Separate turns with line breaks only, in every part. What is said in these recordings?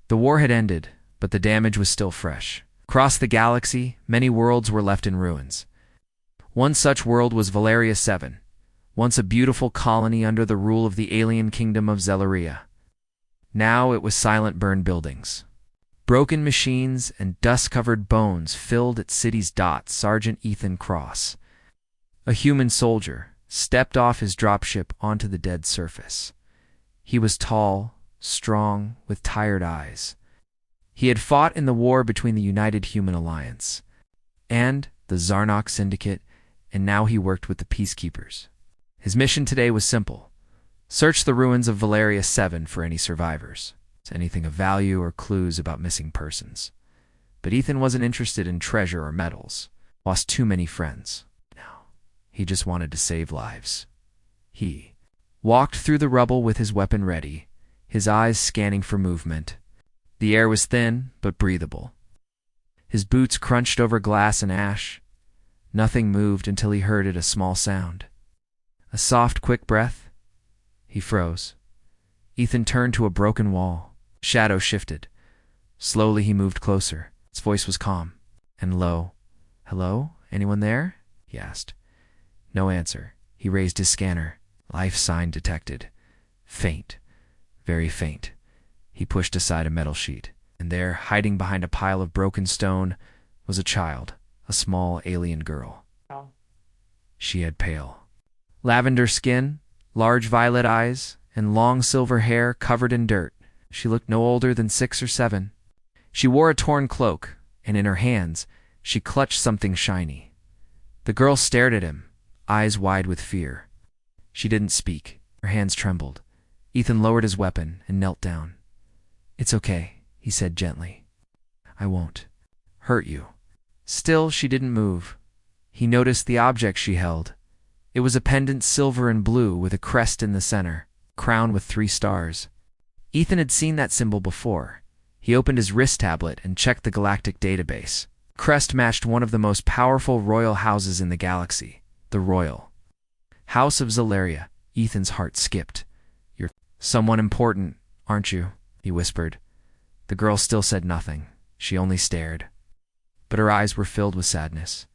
The war had ended, but the damage was still fresh. Across the galaxy, many worlds were left in ruins. One such world was Valeria 7, once a beautiful colony under the rule of the alien kingdom of Zelleria. Now it was silent burned buildings. Broken machines and dust-covered bones filled its city's dots. Sergeant Ethan Cross, a human soldier, stepped off his dropship onto the dead surface. He was tall, strong, with tired eyes. He had fought in the war between the United Human Alliance and the Zarnok Syndicate, and now he worked with the Peacekeepers. His mission today was simple: search the ruins of Valeria 7 for any survivors, anything of value or clues about missing persons. But Ethan wasn't interested in treasure or medals. Lost too many friends. No, he just wanted to save lives. He walked through the rubble with his weapon ready, his eyes scanning for movement. The air was thin, but breathable. His boots crunched over glass and ash. Nothing moved until he heard it, a small sound. A soft, quick breath. He froze. Ethan turned to a broken wall. Shadow shifted. Slowly he moved closer. His voice was calm and low. "Hello? Anyone there?" he asked. No answer. He raised his scanner. Life sign detected. Faint. Very faint. He pushed aside a metal sheet, and there, hiding behind a pile of broken stone, was a child, a small alien girl. She had pale lavender skin, large violet eyes, and long silver hair covered in dirt. She looked no older than 6 or 7. She wore a torn cloak, and in her hands she clutched something shiny. The girl stared at him, eyes wide with fear. She didn't speak. Her hands trembled. Ethan lowered his weapon and knelt down. "It's okay," he said gently. "I won't hurt you." Still, she didn't move. He noticed the object she held. It was a pendant, silver and blue, with a crest in the center, crowned with 3 stars. Ethan had seen that symbol before. He opened his wrist tablet and checked the galactic database. The crest matched one of the most powerful royal houses in the galaxy, the Royal House of Zelleria. Ethan's heart skipped. "You're someone important, aren't you?" he whispered. The girl still said nothing. She only stared. But her eyes were filled with sadness.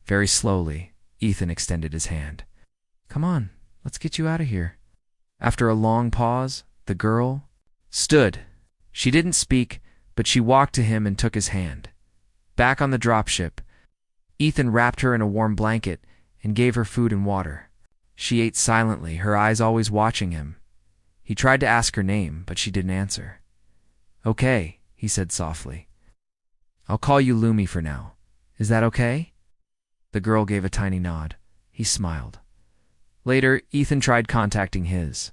Very slowly, Ethan extended his hand. "Come on, let's get you out of here." After a long pause, the girl stood. She didn't speak, but she walked to him and took his hand. Back on the dropship, Ethan wrapped her in a warm blanket and gave her food and water. She ate silently, her eyes always watching him. He tried to ask her name, but she didn't answer. "Okay," he said softly. "I'll call you Lumi for now. Is that okay?" The girl gave a tiny nod. He smiled. Later, Ethan tried contacting his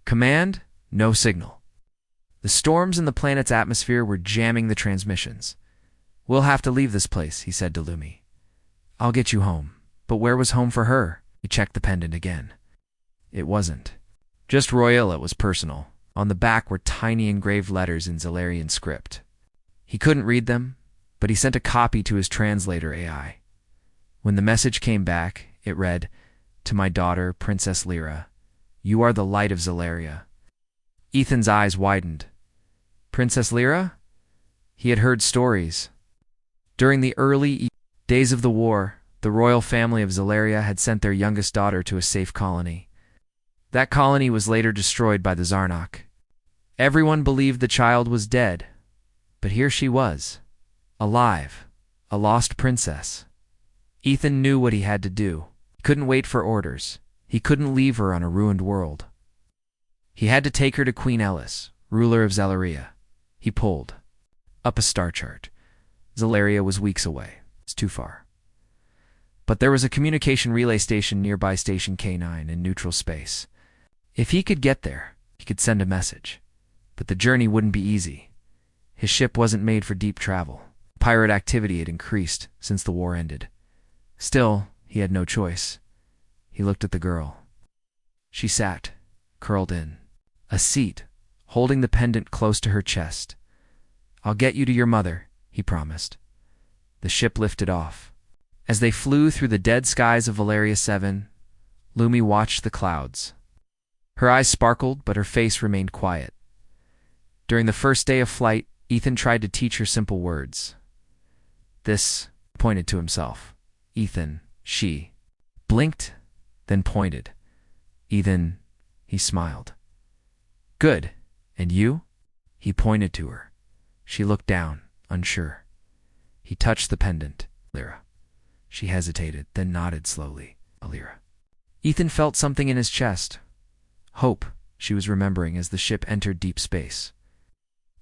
command. No signal. The storms in the planet's atmosphere were jamming the transmissions. "We'll have to leave this place," he said to Lumi. "I'll get you home." But where was home for her? He checked the pendant again. It wasn't. Just Royal, it was personal. On the back were tiny engraved letters in Zellerian script. He couldn't read them, but he sent a copy to his translator AI. When the message came back, it read, "To my daughter, Princess Lyra, you are the light of Zelleria." Ethan's eyes widened. Princess Lyra? He had heard stories. During the early days of the war, the royal family of Zelleria had sent their youngest daughter to a safe colony. That colony was later destroyed by the Zarnok. Everyone believed the child was dead, but here she was, alive, a lost princess. Ethan knew what he had to do. He couldn't wait for orders. He couldn't leave her on a ruined world. He had to take her to Queen Ellis, ruler of Zelleria. He pulled up a star chart. Zelleria was weeks away. It's too far. But there was a communication relay station nearby Station K9 in neutral space. If he could get there, he could send a message. But the journey wouldn't be easy. His ship wasn't made for deep travel. Pirate activity had increased since the war ended. Still, he had no choice. He looked at the girl. She sat, curled in. A seat, holding the pendant close to her chest. "I'll get you to your mother," he promised. The ship lifted off. As they flew through the dead skies of Valeria 7, Lumi watched the clouds. Her eyes sparkled, but her face remained quiet. During the first day of flight, Ethan tried to teach her simple words. This, pointed to himself. Ethan, she, blinked, then pointed. Ethan, he smiled. Good. And you? He pointed to her. She looked down, unsure. He touched the pendant. Lyra. She hesitated, then nodded slowly. Lyra. Ethan felt something in his chest. Hope, she was remembering as the ship entered deep space.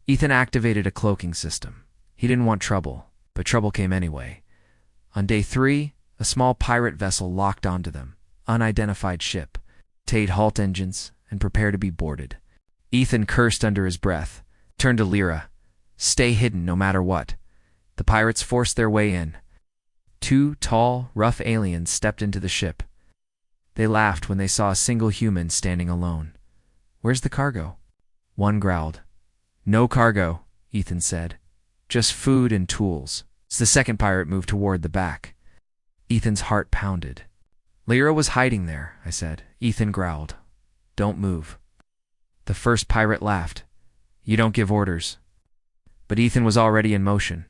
Ethan activated a cloaking system. He didn't want trouble, but trouble came anyway. On day 3, a small pirate vessel locked onto them, unidentified ship. Tade halt engines and prepare to be boarded. Ethan cursed under his breath, turned to Lyra. Stay hidden no matter what. The pirates forced their way in. 2 tall, rough aliens stepped into the ship. They laughed when they saw a single human standing alone. Where's the cargo? One growled. No cargo, Ethan said. Just food and tools. As the second pirate moved toward the back. Ethan's heart pounded. Lyra was hiding there, I said. Ethan growled. Don't move. The first pirate laughed. You don't give orders. But Ethan was already in motion.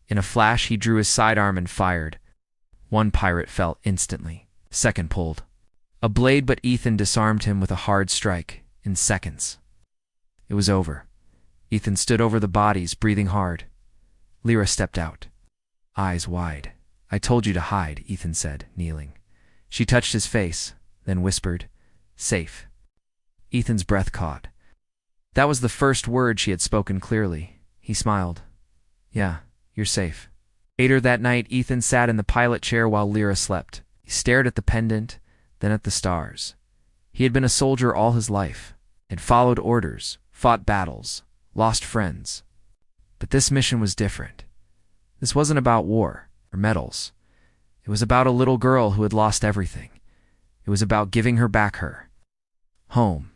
In a flash, he drew his sidearm and fired. One pirate fell instantly. Second pulled. A blade, but Ethan disarmed him with a hard strike, in seconds. It was over. Ethan stood over the bodies, breathing hard. Lyra stepped out, eyes wide. I told you to hide, Ethan said, kneeling. She touched his face, then whispered, Safe. Ethan's breath caught. That was the first word she had spoken clearly. He smiled. Yeah, you're safe. Later that night, Ethan sat in the pilot chair while Lyra slept. He stared at the pendant, then at the stars. He had been a soldier all his life, had followed orders, fought battles, lost friends. But this mission was different. This wasn't about war or medals. It was about a little girl who had lost everything. It was about giving her back her home.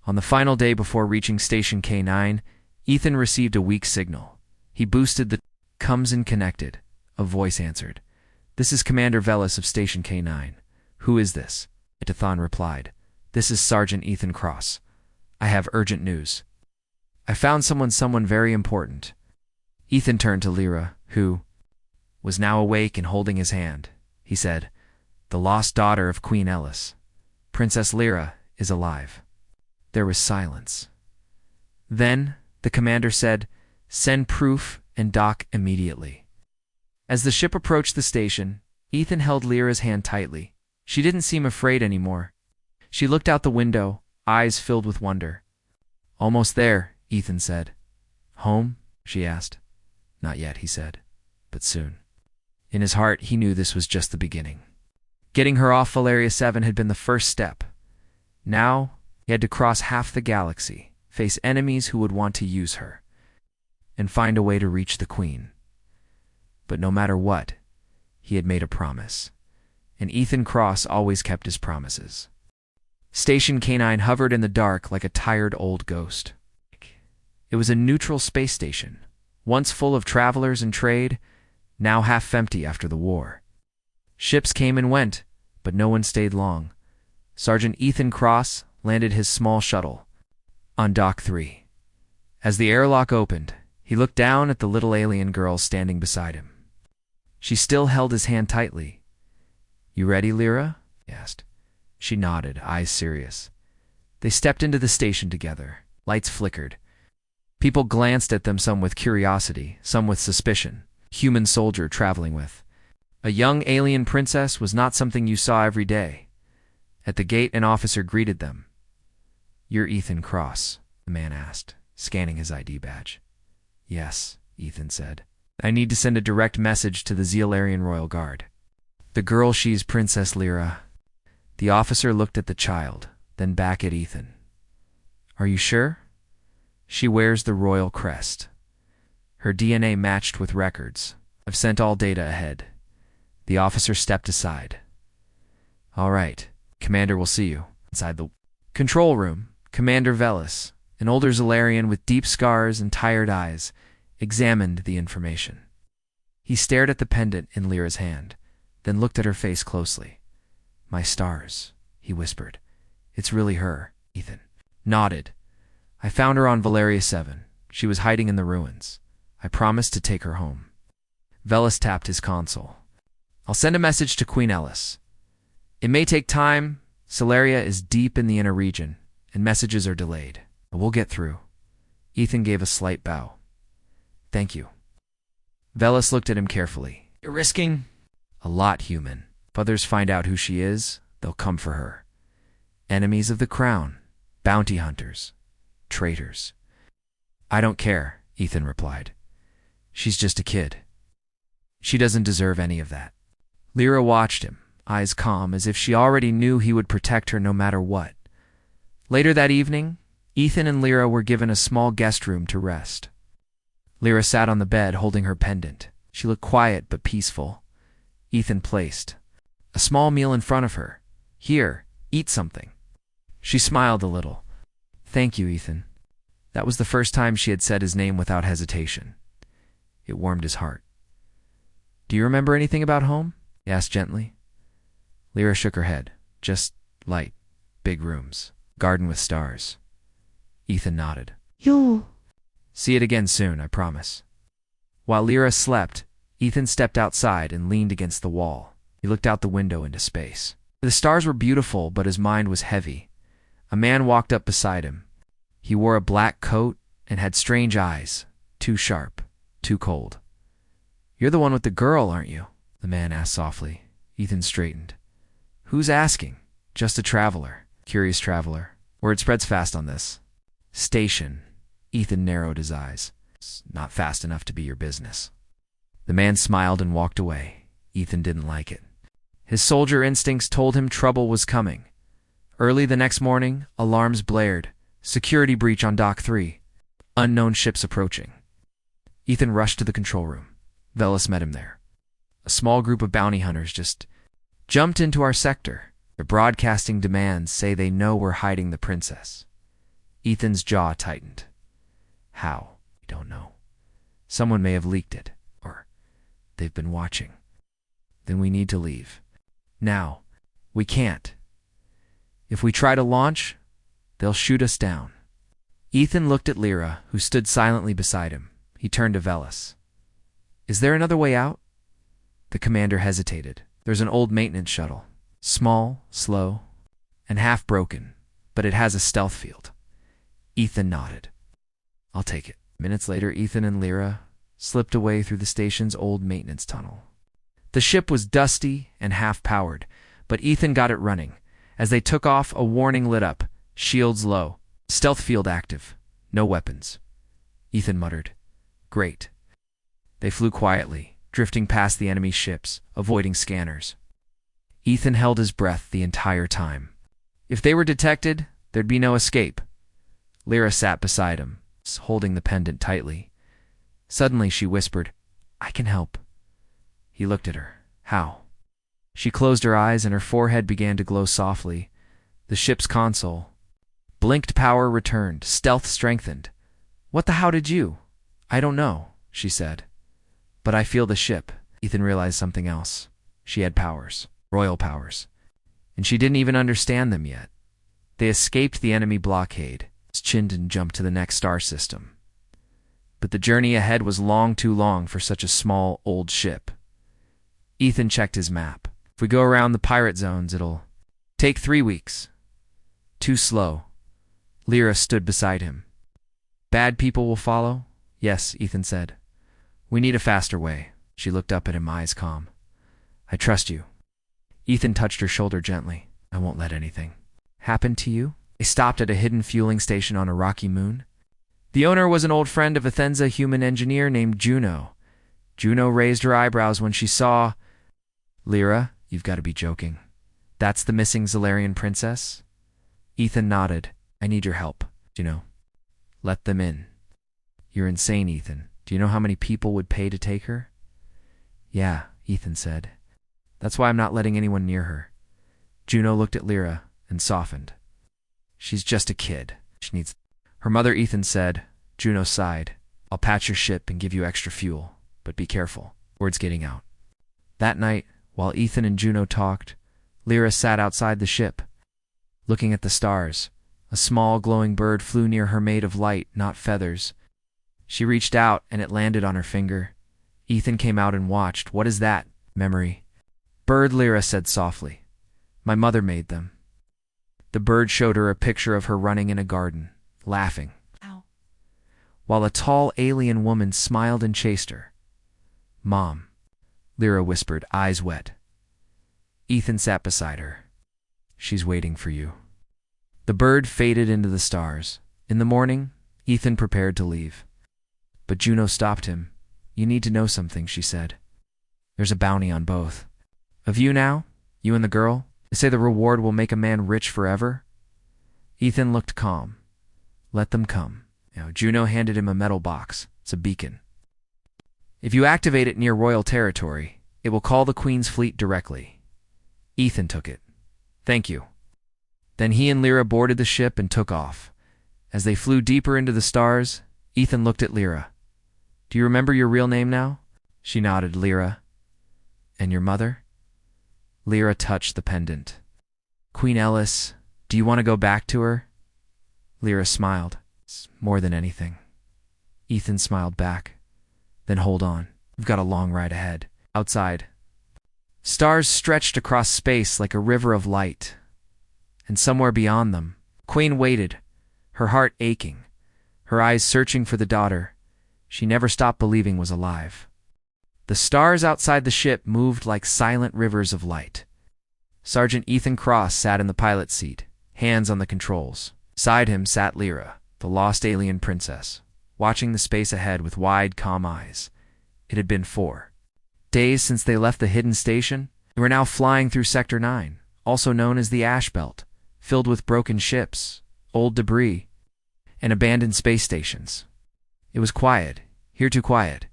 On the final day before reaching Station K9, Ethan received a weak signal. He boosted the comes in connected. A voice answered. This is Commander Velis of Station K9. Who is this? Itathon replied. This is Sergeant Ethan Cross. I have urgent news. I found someone very important. Ethan turned to Lyra, who was now awake and holding his hand. He said, The lost daughter of Queen Ellis. Princess Lyra is alive. There was silence. Then the commander said, Send proof and dock immediately. As the ship approached the station, Ethan held Lyra's hand tightly. She didn't seem afraid anymore. She looked out the window, eyes filled with wonder. Almost there, Ethan said. Home? She asked. Not yet, he said, but soon. In his heart, he knew this was just the beginning. Getting her off Valeria 7 had been the first step. Now, he had to cross half the galaxy, face enemies who would want to use her, and find a way to reach the Queen. But no matter what, he had made a promise, and Ethan Cross always kept his promises. Station K9 hovered in the dark like a tired old ghost. It was a neutral space station, once full of travelers and trade, now half empty after the war. Ships came and went, but no one stayed long. Sergeant Ethan Cross landed his small shuttle on Dock 3. As the airlock opened, he looked down at the little alien girl standing beside him. She still held his hand tightly. You ready, Lyra? He asked. She nodded, eyes serious. They stepped into the station together. Lights flickered. People glanced at them, some with curiosity, some with suspicion. Human soldier traveling with. A young alien princess was not something you saw every day. At the gate, an officer greeted them. You're Ethan Cross, the man asked, scanning his ID badge. Yes, Ethan said. I need to send a direct message to the Zealarian Royal Guard. The girl, she's Princess Lyra. The officer looked at the child, then back at Ethan. Are you sure? She wears the royal crest. Her DNA matched with records. I've sent all data ahead. The officer stepped aside. All right, Commander will see you. Inside the control room, Commander Velis, an older Zealarian with deep scars and tired eyes, examined the information. He stared at the pendant in Lyra's hand, then looked at her face closely. My stars, he whispered. It's really her, Ethan. Nodded. I found her on Valeria 7. She was hiding in the ruins. I promised to take her home. Velis tapped his console. I'll send a message to Queen Ellis. It may take time. Celeria is deep in the inner region, and messages are delayed. But we'll get through. Ethan gave a slight bow. Thank you. Velis looked at him carefully. You're risking a lot, human. If others find out who she is, they'll come for her. Enemies of the crown, bounty hunters, traitors. I don't care, Ethan replied. She's just a kid. She doesn't deserve any of that. Lyra watched him, eyes calm, as if she already knew he would protect her no matter what. Later that evening, Ethan and Lyra were given a small guest room to rest. Lyra sat on the bed holding her pendant. She looked quiet but peaceful. Ethan placed a small meal in front of her. Here, eat something. She smiled a little. Thank you, Ethan. That was the first time she had said his name without hesitation. It warmed his heart. Do you remember anything about home? He asked gently. Lyra shook her head. Just light, big rooms, garden with stars. Ethan nodded.
You'll
see it again soon, I promise. While Lyra slept, Ethan stepped outside and leaned against the wall. He looked out the window into space. The stars were beautiful, but his mind was heavy. A man walked up beside him. He wore a black coat and had strange eyes, too sharp, too cold. You're the one with the girl, aren't you? The man asked softly. Ethan straightened. Who's asking? Just a traveler. Curious traveler. Word spreads fast on this. Station. Ethan narrowed his eyes. It's not fast enough to be your business. The man smiled and walked away. Ethan didn't like it. His soldier instincts told him trouble was coming. Early the next morning, alarms blared. Security breach on Dock 3. Unknown ships approaching. Ethan rushed to the control room. Velis met him there. A small group of bounty hunters just jumped into our sector. Their broadcasting demands say they know we're hiding the princess. Ethan's jaw tightened. How? We don't know. Someone may have leaked it, or they've been watching. Then we need to leave. Now. We can't. If we try to launch, they'll shoot us down. Ethan looked at Lyra, who stood silently beside him. He turned to Velis. Is there another way out? The commander hesitated. There's an old maintenance shuttle. Small, slow, and half broken, but it has a stealth field. Ethan nodded. I'll take it. Minutes later, Ethan and Lyra slipped away through the station's old maintenance tunnel. The ship was dusty and half-powered, but Ethan got it running. As they took off, a warning lit up. Shields low. Stealth field active. No weapons. Ethan muttered. Great. They flew quietly, drifting past the enemy ships, avoiding scanners. Ethan held his breath the entire time. If they were detected, there'd be no escape. Lyra sat beside him, holding the pendant tightly. Suddenly she whispered, I can help. He looked at her. How? She closed her eyes and her forehead began to glow softly. The ship's console blinked. Power returned. Stealth strengthened. What the how did you? I don't know, she said. But I feel the ship. Ethan realized something else. She had powers. Royal powers. And she didn't even understand them yet. They escaped the enemy blockade, chinned and jumped to the next star system. But the journey ahead was too long for such a small, old ship. Ethan checked his map. If we go around the pirate zones, it'll take 3 weeks. Too slow. Lyra stood beside him. Bad people will follow? Yes, Ethan said. We need a faster way. She looked up at him, eyes calm. I trust you. Ethan touched her shoulder gently. I won't let anything happen to you. They stopped at a hidden fueling station on a rocky moon. The owner was an old friend of Athenza, human engineer named Juno. Juno raised her eyebrows when she saw... Lyra, you've got to be joking. That's the missing Zalarian princess? Ethan nodded. I need your help, Juno. Let them in. You're insane, Ethan. Do you know how many people would pay to take her? Yeah, Ethan said. That's why I'm not letting anyone near her. Juno looked at Lyra and softened. She's just a kid. She needs... Her mother, Ethan said. Juno sighed. I'll patch your ship and give you extra fuel, but be careful. Word's getting out. That night, while Ethan and Juno talked, Lyra sat outside the ship, looking at the stars. A small, glowing bird flew near her made of light, not feathers. She reached out, and it landed on her finger. Ethan came out and watched. "What is that?" "Memory." "Bird," Lyra said softly. "My mother made them." The bird showed her a picture of her running in a garden, laughing,
Ow.
while a tall alien woman smiled and chased her. "Mom," Lyra whispered, eyes wet. Ethan sat beside her. "She's waiting for you." The bird faded into the stars. In the morning, Ethan prepared to leave. But Juno stopped him. "You need to know something," she said. "There's a bounty on both of you now, you and the girl. They say the reward will make a man rich forever." Ethan looked calm. "Let them come." Juno handed him a metal box. "It's a beacon. If you activate it near royal territory, it will call the Queen's fleet directly." Ethan took it. "Thank you." Then he and Lyra boarded the ship and took off. As they flew deeper into the stars, Ethan looked at Lyra. "Do you remember your real name now?" She nodded. "Lyra." "And your mother?" Lyra touched the pendant. "Queen Ellis. Do you want to go back to her?" Lyra smiled. "It's more than anything." Ethan smiled back. "Then hold on. We've got a long ride ahead." Outside, stars stretched across space like a river of light. And somewhere beyond them, Queen waited, her heart aching, her eyes searching for the daughter she never stopped believing was alive. The stars outside the ship moved like silent rivers of light. Sergeant Ethan Cross sat in the pilot's seat, hands on the controls. Beside him sat Lyra, the lost alien princess, watching the space ahead with wide, calm eyes. It had been 4 days since they left the hidden station. They were now flying through Sector 9, also known as the Ash Belt, filled with broken ships, old debris, and abandoned space stations. It was quiet, here too quiet.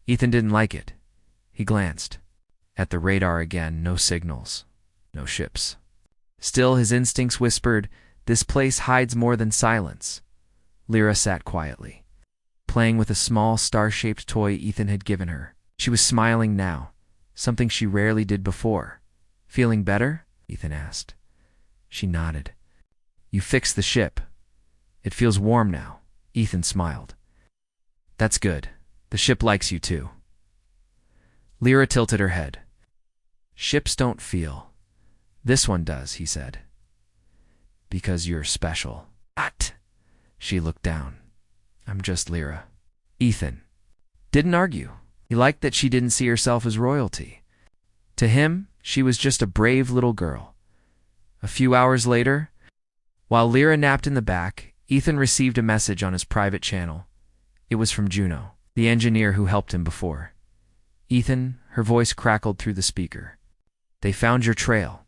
Ethan didn't like it. He glanced at the radar again. No signals, no ships. Still, his instincts whispered, this place hides more than silence. Lyra sat quietly, playing with a small star-shaped toy Ethan had given her. She was smiling now, something she rarely did before. "Feeling better?" Ethan asked. She nodded. "You fixed the ship. It feels warm now." Ethan smiled. "That's good. The ship likes you too." Lyra tilted her head. "Ships don't feel. This one does," he said. "Because you're special." "What?" She looked down. "I'm just Lyra." Ethan didn't argue. He liked that she didn't see herself as royalty. To him, she was just a brave little girl. A few hours later, while Lyra napped in the back, Ethan received a message on his private channel. It was from Juno, the engineer who helped him before. "Ethan," her voice crackled through the speaker. "They found your trail.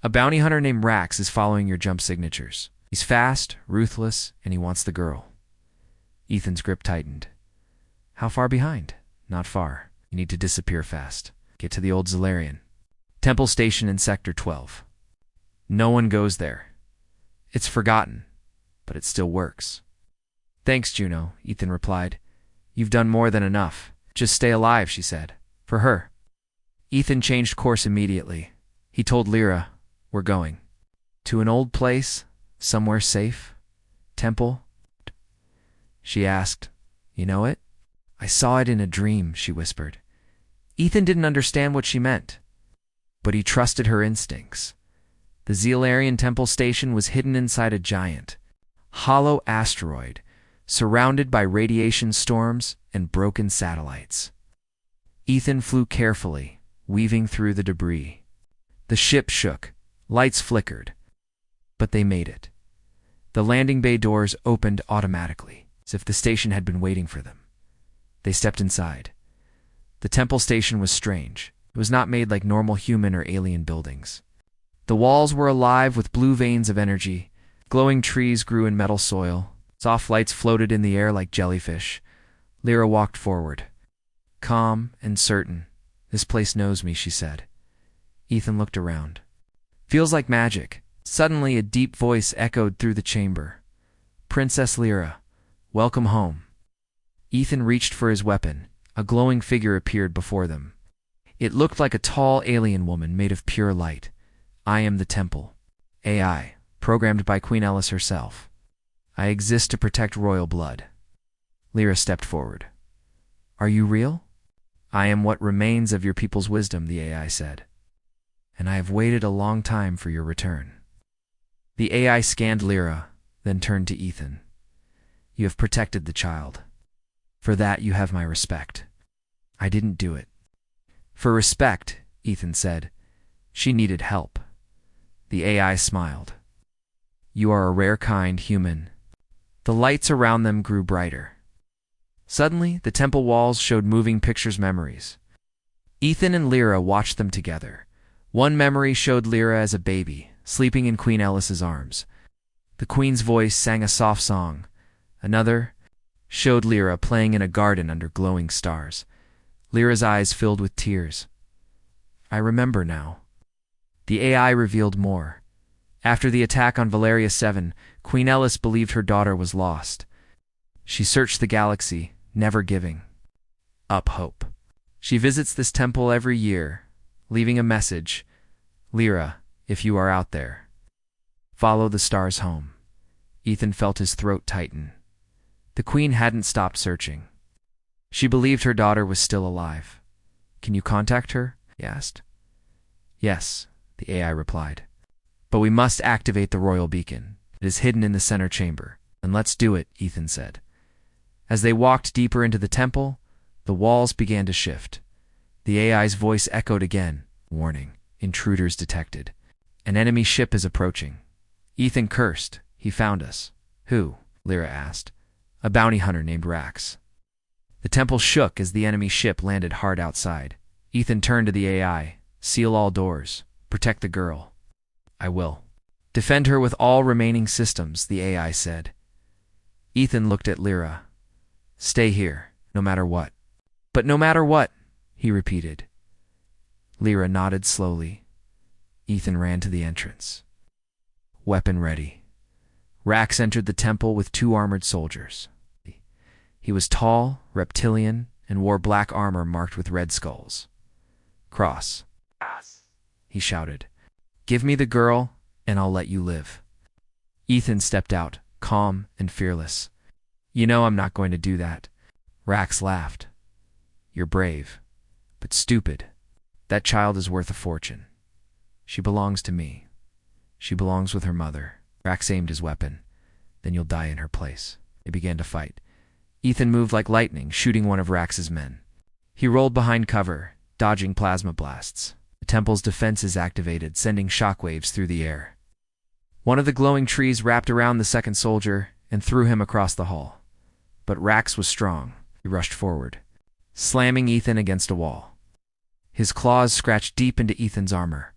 A bounty hunter named Rax is following your jump signatures. He's fast, ruthless, and he wants the girl." Ethan's grip tightened. "How far behind?" "Not far. You need to disappear fast. Get to the old Zalarian Temple Station in Sector 12. No one goes there. It's forgotten, but it still works." "Thanks, Juno," Ethan replied. "You've done more than enough. Just stay alive," she said. "For her." Ethan changed course immediately. He told Lyra, "We're going. To an old place, somewhere safe. Temple?" She asked, "You know it?" "I saw it in a dream," she whispered. Ethan didn't understand what she meant, but he trusted her instincts. The Zalarian Temple Station was hidden inside a giant, hollow asteroid, surrounded by radiation storms and broken satellites. Ethan flew carefully, weaving through the debris. The ship shook, lights flickered, but they made it. The landing bay doors opened automatically, as if the station had been waiting for them. They stepped inside. The Temple Station was strange. It was not made like normal human or alien buildings. The walls were alive with blue veins of energy. Glowing trees grew in metal soil. Soft lights floated in the air like jellyfish. Lyra walked forward, calm and certain. "This place knows me," she said. Ethan looked around. "Feels like magic." Suddenly a deep voice echoed through the chamber. "Princess Lyra, welcome home." Ethan reached for his weapon. A glowing figure appeared before them. It looked like a tall alien woman made of pure light. "I am the temple. AI, programmed by Queen Ellis herself. I exist to protect royal blood. Lyra stepped forward. Are you real? I am what remains of your people's wisdom, the AI said. And I have waited a long time for your return. The AI scanned Lyra, then turned to Ethan. You have protected the child. For that you have my respect. I didn't do it. For respect, Ethan said. She needed help. The AI smiled. You are a rare kind, human. The lights around them grew brighter. Suddenly, the temple walls showed moving pictures memories. Ethan and Lyra watched them together. One memory showed Lyra as a baby, sleeping in Queen Ellis's arms. The queen's voice sang a soft song. Another showed Lyra playing in a garden under glowing stars. Lyra's eyes filled with tears. I remember now. The AI revealed more. After the attack on Valeria 7, Queen Ellis believed her daughter was lost. She searched the galaxy, never giving up hope. She visits this temple every year, leaving a message. Lyra, if you are out there, follow the stars home. Ethan felt his throat tighten. The queen hadn't stopped searching. She believed her daughter was still alive. Can you contact her? He asked. Yes, the AI replied. But we must activate the royal beacon. It is hidden in the center chamber. And let's do it, Ethan said. As they walked deeper into the temple, the walls began to shift. The AI's voice echoed again. Warning, intruders detected. An enemy ship is approaching. Ethan cursed. He found us. Who? Lyra asked. A bounty hunter named Rax. The temple shook as the enemy ship landed hard outside. Ethan turned to the AI. Seal all doors. Protect the girl. I will. Defend her with all remaining systems, the AI said. Ethan looked at Lyra. Stay here, no matter what. But no matter what, he repeated. Lyra nodded slowly. Ethan ran to the entrance. Weapon ready. Rax entered the temple with 2 armored soldiers. He was tall, reptilian, and wore black armor marked with red skulls. Cross, he shouted. Give me the girl, and I'll let you live. Ethan stepped out, calm and fearless. You know I'm not going to do that. Rax laughed. You're brave, but stupid. That child is worth a fortune. She belongs to me. She belongs with her mother. Rax aimed his weapon. Then you'll die in her place. They began to fight. Ethan moved like lightning, shooting one of Rax's men. He rolled behind cover, dodging plasma blasts. The temple's defenses activated, sending shockwaves through the air. One of the glowing trees wrapped around the second soldier and threw him across the hall. But Rax was strong. He rushed forward, slamming Ethan against a wall. His claws scratched deep into Ethan's armor.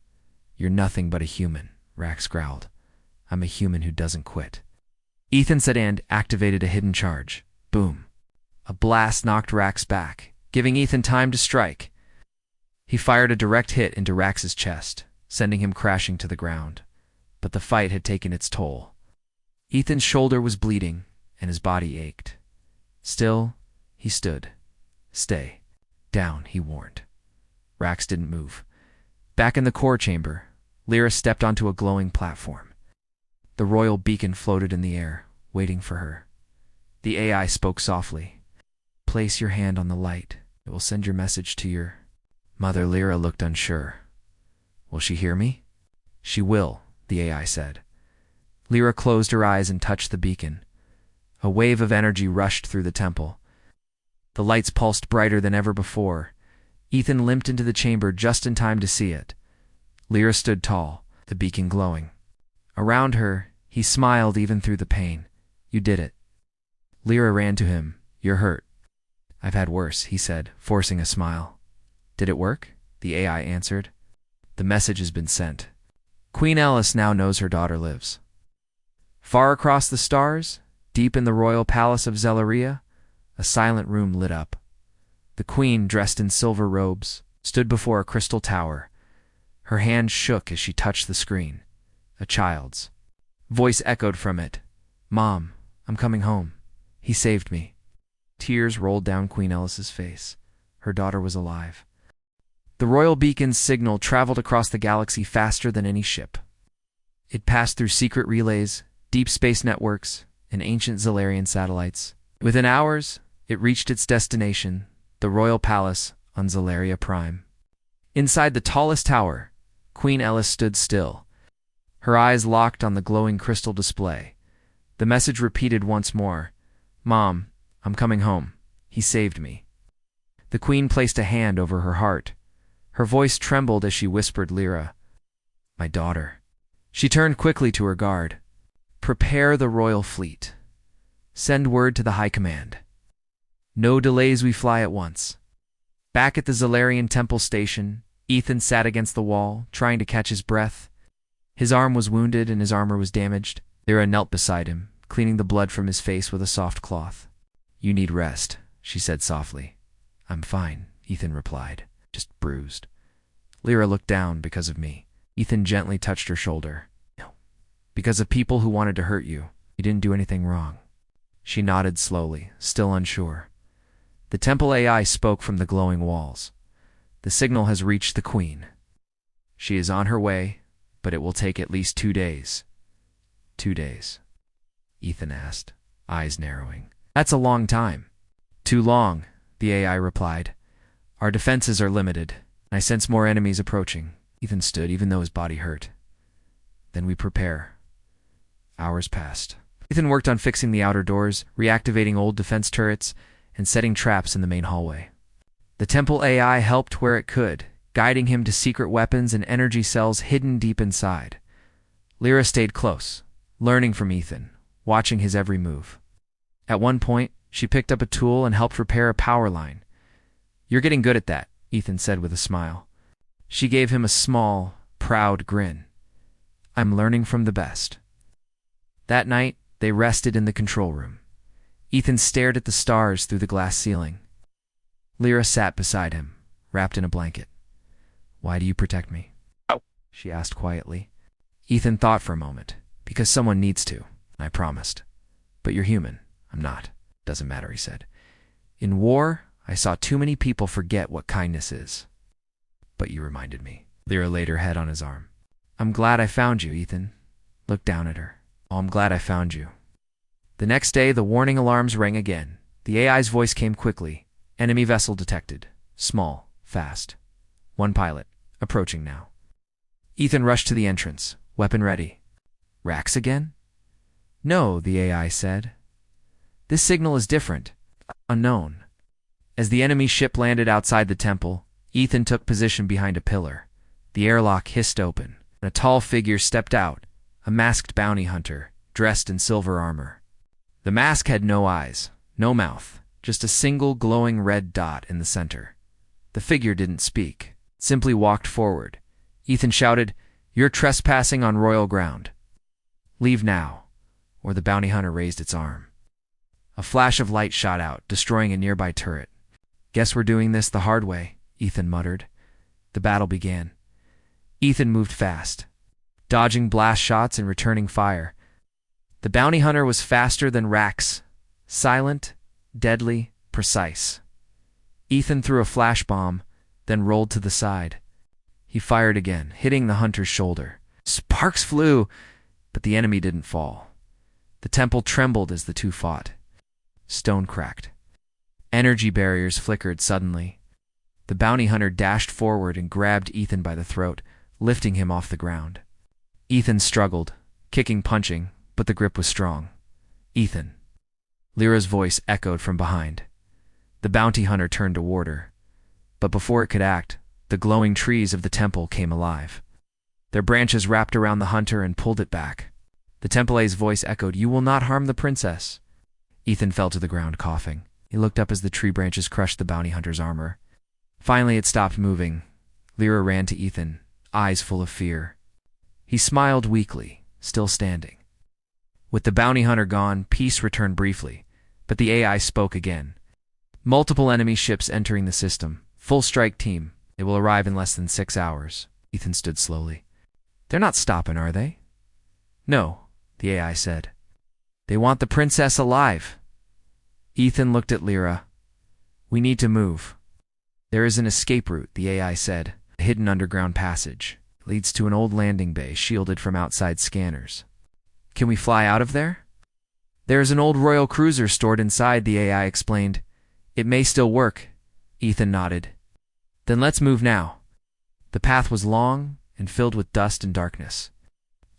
You're nothing but a human, Rax growled. I'm a human who doesn't quit. Ethan said and activated a hidden charge. Boom. A blast knocked Rax back, giving Ethan time to strike. He fired a direct hit into Rax's chest, sending him crashing to the ground. But the fight had taken its toll. Ethan's shoulder was bleeding, and his body ached. Still, he stood. Stay. Down, he warned. Rax didn't move. Back in the core chamber, Lyra stepped onto a glowing platform. The royal beacon floated in the air, waiting for her. The AI spoke softly. Place your hand on the light. It will send your message to your mother. Lyra looked unsure. Will she hear me? She will, the AI said. Lyra closed her eyes and touched the beacon. A wave of energy rushed through the temple. The lights pulsed brighter than ever before. Ethan limped into the chamber just in time to see it. Lyra stood tall, the beacon glowing. Around her, he smiled even through the pain. You did it. Lyra ran to him. You're hurt. I've had worse, he said, forcing a smile. Did it work? The AI answered. The message has been sent. Queen Ellis now knows her daughter lives. Far across the stars, deep in the royal palace of Zelleria, a silent room lit up. The queen, dressed in silver robes, stood before a crystal tower. Her hand shook as she touched the screen. A child's voice echoed from it. Mom, I'm coming home. He saved me. Tears rolled down Queen Ellis's face. Her daughter was alive. The royal beacon's signal traveled across the galaxy faster than any ship. It passed through secret relays, deep space networks, and ancient Zalarian satellites. Within hours, it reached its destination, the royal palace on Zalaria Prime. Inside the tallest tower, Queen Ellis stood still, her eyes locked on the glowing crystal display. The message repeated once more, "Mom, I'm coming home. He saved me." The queen placed a hand over her heart. Her voice trembled as she whispered Lyra, "My daughter." She turned quickly to her guard. "Prepare the royal fleet. Send word to the High Command. No delays, we fly at once." Back at the Zalarian Temple Station, Ethan sat against the wall, trying to catch his breath. His arm was wounded and his armor was damaged. Lyra knelt beside him, cleaning the blood from his face with a soft cloth. "You need rest," she said softly. "I'm fine," Ethan replied, "just bruised." Lyra looked down. "Because of me." Ethan gently touched her shoulder. "No. Because of people who wanted to hurt you. You didn't do anything wrong." She nodded slowly, still unsure. The temple AI spoke from the glowing walls. "The signal has reached the queen. She is on her way, but it will take at least 2 days." 2 days? Ethan asked, eyes narrowing. "That's a long time." "Too long," the AI replied. "Our defenses are limited. I sense more enemies approaching." Ethan stood, even though his body hurt. "Then we prepare." Hours passed. Ethan worked on fixing the outer doors, reactivating old defense turrets, and setting traps in the main hallway. The temple AI helped where it could, guiding him to secret weapons and energy cells hidden deep inside. Lyra stayed close, learning from Ethan, watching his every move. At one point, she picked up a tool and helped repair a power line. "You're getting good at that," Ethan said with a smile. She gave him a small, proud grin. "I'm learning from the best." That night, they rested in the control room. Ethan stared at the stars through the glass ceiling. Lyra sat beside him, wrapped in a blanket. "Why do you protect me?" she asked quietly. Ethan thought for a moment. "Because someone needs to," I promised. "But you're human. I'm not." "Doesn't matter," he said. "In war, I saw too many people forget what kindness is." "But you reminded me." Lyra laid her head on his arm. "I'm glad I found you," Ethan looked down at her. "Oh, I'm glad I found you." The next day, the warning alarms rang again. The AI's voice came quickly. "Enemy vessel detected. Small, fast. 1 pilot. Approaching now." Ethan rushed to the entrance, weapon ready. "Racks again?" "No," the AI said. "This signal is different. Unknown." As the enemy ship landed outside the temple, Ethan took position behind a pillar. The airlock hissed open, and a tall figure stepped out, a masked bounty hunter, dressed in silver armor. The mask had no eyes, no mouth, just a single glowing red dot in the center. The figure didn't speak, simply walked forward. Ethan shouted, "You're trespassing on royal ground. Leave now," or the bounty hunter raised its arm. A flash of light shot out, destroying a nearby turret. "Guess we're doing this the hard way," Ethan muttered. The battle began. Ethan moved fast, dodging blast shots and returning fire. The bounty hunter was faster than Rax, silent, deadly, precise. Ethan threw a flash bomb, then rolled to the side. He fired again, hitting the hunter's shoulder. Sparks flew, but the enemy didn't fall. The temple trembled as the two fought. Stone cracked. Energy barriers flickered suddenly. The bounty hunter dashed forward and grabbed Ethan by the throat, lifting him off the ground. Ethan struggled, kicking, punching, but the grip was strong. "Ethan." Lyra's voice echoed from behind. The bounty hunter turned toward her. But before it could act, the glowing trees of the temple came alive. Their branches wrapped around the hunter and pulled it back. The Temple's voice echoed, "You will not harm the princess." Ethan fell to the ground, coughing. He looked up as the tree branches crushed the bounty hunter's armor. Finally, it stopped moving. Lyra ran to Ethan, eyes full of fear. He smiled weakly, still standing. With the bounty hunter gone, peace returned briefly, but the AI spoke again. "Multiple enemy ships entering the system. Full strike team. They will arrive in less than 6 hours." Ethan stood slowly. "They're not stopping, are they?" "No," the AI said. "They want the princess alive." Ethan looked at Lyra. "We need to move." "There is an escape route," the AI said. "A hidden underground passage. Leads to an old landing bay shielded from outside scanners. Can we fly out of there? There's an old royal cruiser stored inside, the AI explained. It may still work. Ethan nodded. Then let's move now. The path was long and filled with dust and darkness.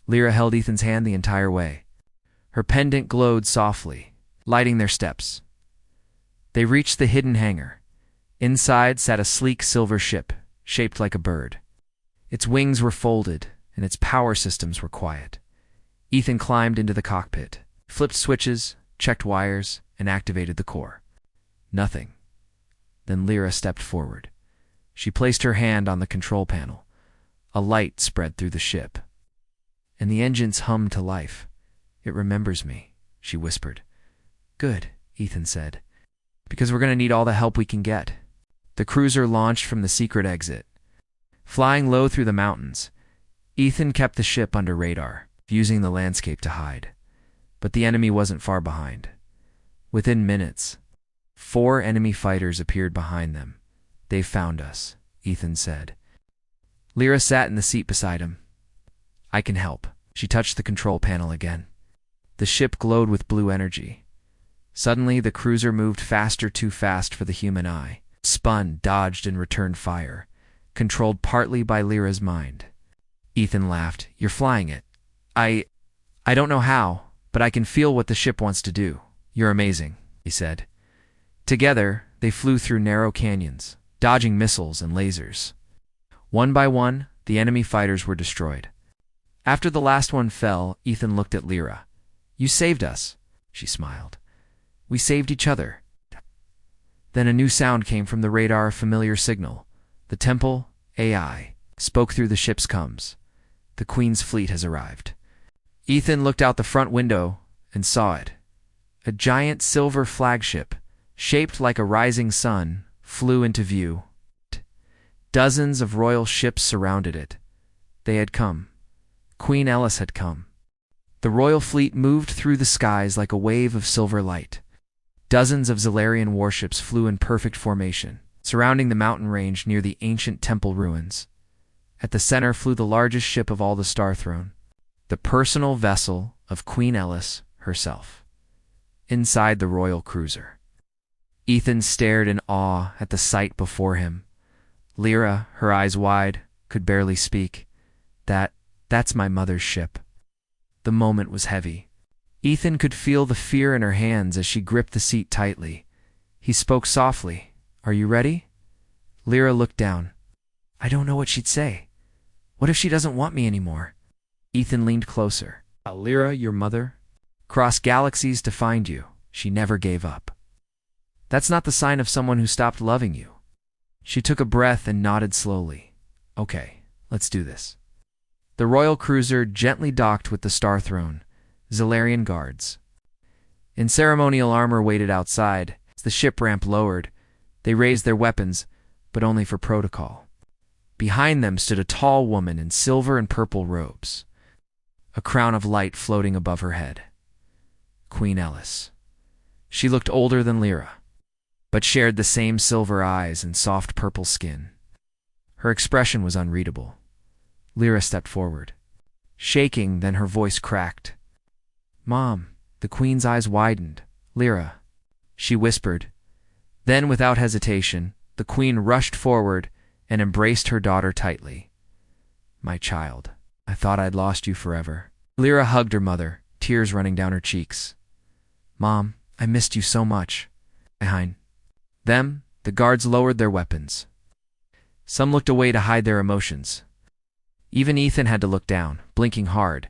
Lyra held Ethan's hand the entire way. Her pendant glowed softly, lighting their steps. They reached the hidden hangar. Inside sat a sleek silver ship, shaped like a bird. Its wings were folded, and its power systems were quiet. Ethan climbed into the cockpit, flipped switches, checked wires, and activated the core. Nothing. Then Lyra stepped forward. She placed her hand on the control panel. A light spread through the ship. And the engines hummed to life. It remembers me, she whispered. Good, Ethan said. Because we're going to need all the help we can get. The cruiser launched from the secret exit. Flying low through the mountains, Ethan kept the ship under radar, using the landscape to hide. But the enemy wasn't far behind. Within minutes, 4 enemy fighters appeared behind them. They've found us, Ethan said. Lyra sat in the seat beside him. I can help. She touched the control panel again. The ship glowed with blue energy. Suddenly, the cruiser moved faster, too fast for the human eye. Spun, dodged, and returned fire, controlled partly by Lyra's mind. Ethan laughed. You're flying it. I don't know how, but I can feel what the ship wants to do. You're amazing, he said. Together, they flew through narrow canyons, dodging missiles and lasers. One by one, the enemy fighters were destroyed. After the last one fell, Ethan looked at Lyra. You saved us, she smiled. We saved each other. Then a new sound came from the radar, a familiar signal. The temple, AI, spoke through the ship's comms. The Queen's fleet has arrived. Ethan looked out the front window and saw it. A giant silver flagship, shaped like a rising sun, flew into view. Dozens of royal ships surrounded it. They had come. Queen Ellis had come. The royal fleet moved through the skies like a wave of silver light. Dozens of Zalarian warships flew in perfect formation, surrounding the mountain range near the ancient temple ruins. At the center flew the largest ship of all, the Star Throne, the personal vessel of Queen Ellis herself. Inside the royal cruiser, Ethan stared in awe at the sight before him. Lyra, her eyes wide, could barely speak. That's my mother's ship. The moment was heavy. Ethan could feel the fear in her hands as she gripped the seat tightly. He spoke softly. Are you ready? Lyra looked down. I don't know what she'd say. What if she doesn't want me anymore? Ethan leaned closer. Lyra, your mother? Crossed galaxies to find you. She never gave up. That's not the sign of someone who stopped loving you. She took a breath and nodded slowly. Okay, let's do this. The royal cruiser gently docked with the Star Throne. Zalarian guards in ceremonial armor waited outside. As the ship ramp lowered, they raised their weapons, but only for protocol. Behind them stood a tall woman in silver and purple robes, a crown of light floating above her head. Queen Ellis. She looked older than Lyra, but shared the same silver eyes and soft purple skin. Her expression was unreadable. Lyra stepped forward. Shaking, then her voice cracked. Mom, the Queen's eyes widened. Lyra, she whispered. Then, without hesitation, the Queen rushed forward and embraced her daughter tightly. My child, I thought I'd lost you forever. Lyra hugged her mother, tears running down her cheeks. Mom, I missed you so much. Behind them, the guards lowered their weapons. Some looked away to hide their emotions. Even Ethan had to look down, blinking hard.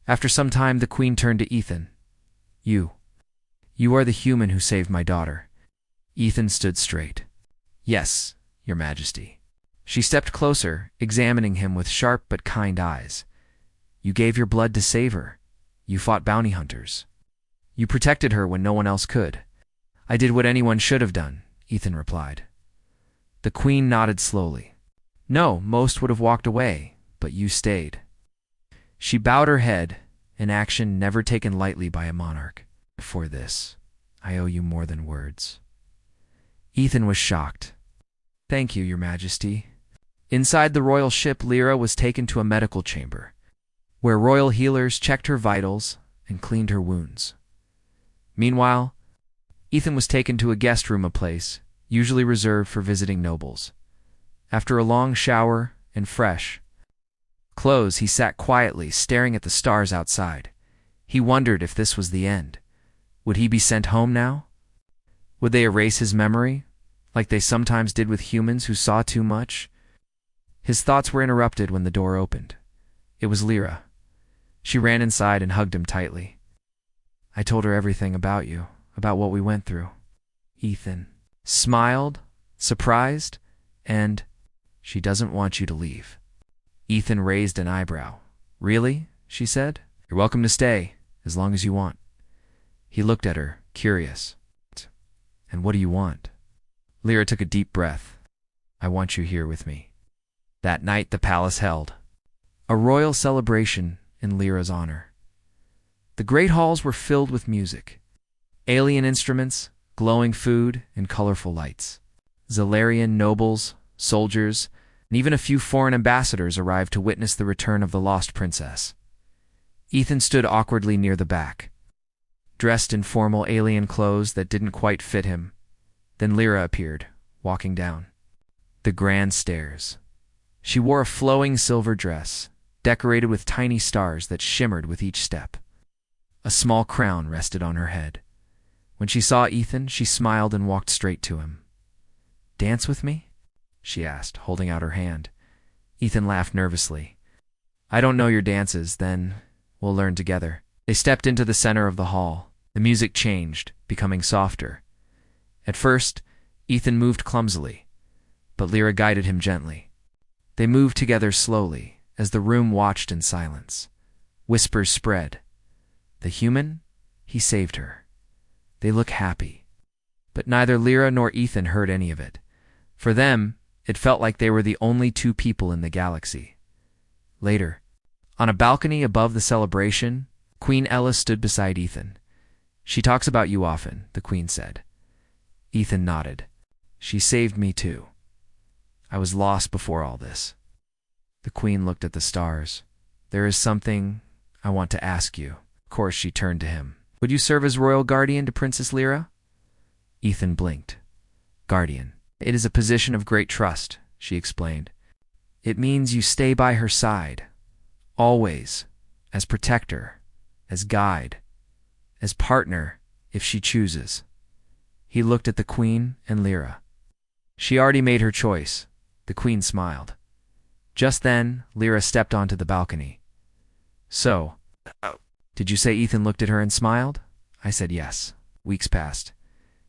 After some time, the Queen turned to Ethan. You are the human who saved my daughter. Ethan stood straight. Yes, Your Majesty. She stepped closer, examining him with sharp but kind eyes. You gave your blood to save her. You fought bounty hunters. You protected her when no one else could. I did what anyone should have done, Ethan replied. The Queen nodded slowly. No, most would have walked away, but you stayed. She bowed her head, an action never taken lightly by a monarch. For this, I owe you more than words. Ethan was shocked. Thank you, Your Majesty. Inside the royal ship, Lyra was taken to a medical chamber, where royal healers checked her vitals and cleaned her wounds. Meanwhile, Ethan was taken to a guest room, a place usually reserved for visiting nobles. After a long shower and fresh clothes, he sat quietly, staring at the stars outside. He wondered if this was the end. Would he be sent home now? Would they erase his memory, like they sometimes did with humans who saw too much? His thoughts were interrupted when the door opened. It was Lyra. She ran inside and hugged him tightly. "I told her everything about you, about what we went through." Ethan smiled, surprised, and, "She doesn't want you to leave." Ethan raised an eyebrow. "Really?" she said. "You're welcome to stay, as long as you want." He looked at her, curious. "And what do you want?" Lyra took a deep breath. "I want you here with me." That night the palace held a royal celebration in Lyra's honor. The great halls were filled with music, alien instruments, glowing food, and colorful lights. Zalarian nobles, soldiers, and even a few foreign ambassadors arrived to witness the return of the lost princess. Ethan stood awkwardly near the back, dressed in formal alien clothes that didn't quite fit him. Then Lyra appeared, walking down the grand stairs. She wore a flowing silver dress, decorated with tiny stars that shimmered with each step. A small crown rested on her head. When she saw Ethan, she smiled and walked straight to him. "Dance with me?" she asked, holding out her hand. Ethan laughed nervously. "I don't know your dances, then we'll learn together." They stepped into the center of the hall. The music changed, becoming softer. At first, Ethan moved clumsily, but Lyra guided him gently. They moved together slowly, as the room watched in silence. Whispers spread. "The human? He saved her. They look happy." But neither Lyra nor Ethan heard any of it. For them, it felt like they were the only two people in the galaxy. Later, on a balcony above the celebration, Queen Ella stood beside Ethan. "She talks about you often," the queen said. Ethan nodded. "She saved me too. I was lost before all this." The queen looked at the stars. "There is something I want to ask you." Of course, she turned to him. "Would you serve as royal guardian to Princess Lyra?" Ethan blinked. "Guardian. It is a position of great trust," she explained. "It means you stay by her side, always, as protector, as guide, as partner, if she chooses." He looked at the queen and Lyra. She already made her choice. The queen smiled. Just then, Lyra stepped onto the balcony. "So, did you say?" Ethan looked at her and smiled. "I said yes." Weeks passed.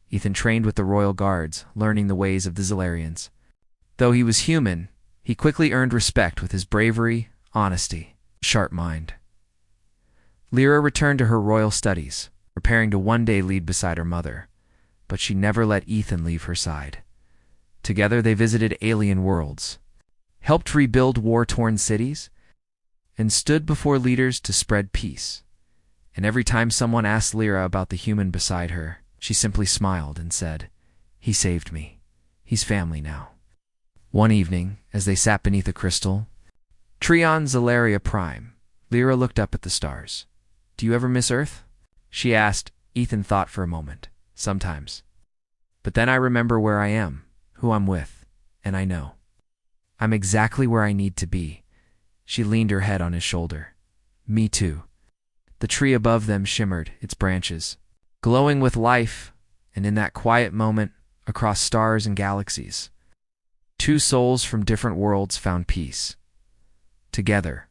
Ethan trained with the royal guards, learning the ways of the Zalarians. Though he was human, he quickly earned respect with his bravery, honesty, sharp mind. Lyra returned to her royal studies, preparing to one day lead beside her mother, but she never let Ethan leave her side. Together they visited alien worlds, helped rebuild war-torn cities, and stood before leaders to spread peace. And every time someone asked Lyra about the human beside her, she simply smiled and said, "He saved me. He's family now." One evening, as they sat beneath a crystal tree on Zalaria Prime, Lyra looked up at the stars. "Do you ever miss Earth?" she asked. Ethan thought for a moment. "Sometimes. But then I remember where I am, who I'm with, and I know I'm exactly where I need to be." She leaned her head on his shoulder. "Me too." The tree above them shimmered, its branches glowing with life, and in that quiet moment, across stars and galaxies, two souls from different worlds found peace. Together,